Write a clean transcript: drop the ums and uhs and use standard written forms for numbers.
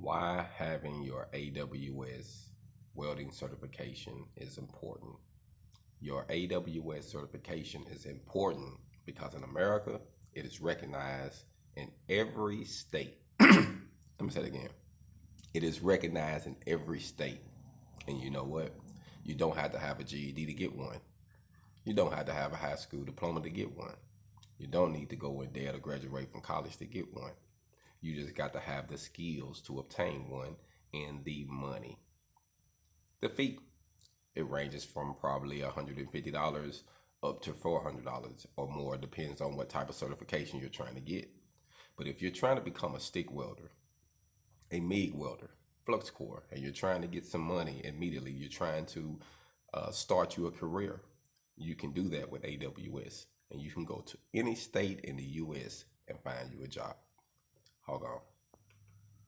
Why having your AWS welding certification is important. Your AWS certification is important because in America, it is recognized in every state. Let me say it again. It is recognized in every state. And you know what? You don't have to have a GED to get one. You don't have to have a high school diploma to get one. You don't need to go in there to graduate from college to get one. You just got to have the skills to obtain one and the money. The fee, it ranges from probably $150 up to $400 or more, depends on what type of certification you're trying to get. But if you're trying to become a stick welder, a MIG welder, flux core, and you're trying to get some money immediately, you're trying to start you a career, you can do that with AWS. And you can go to any state in the US and find you a job. Hold on.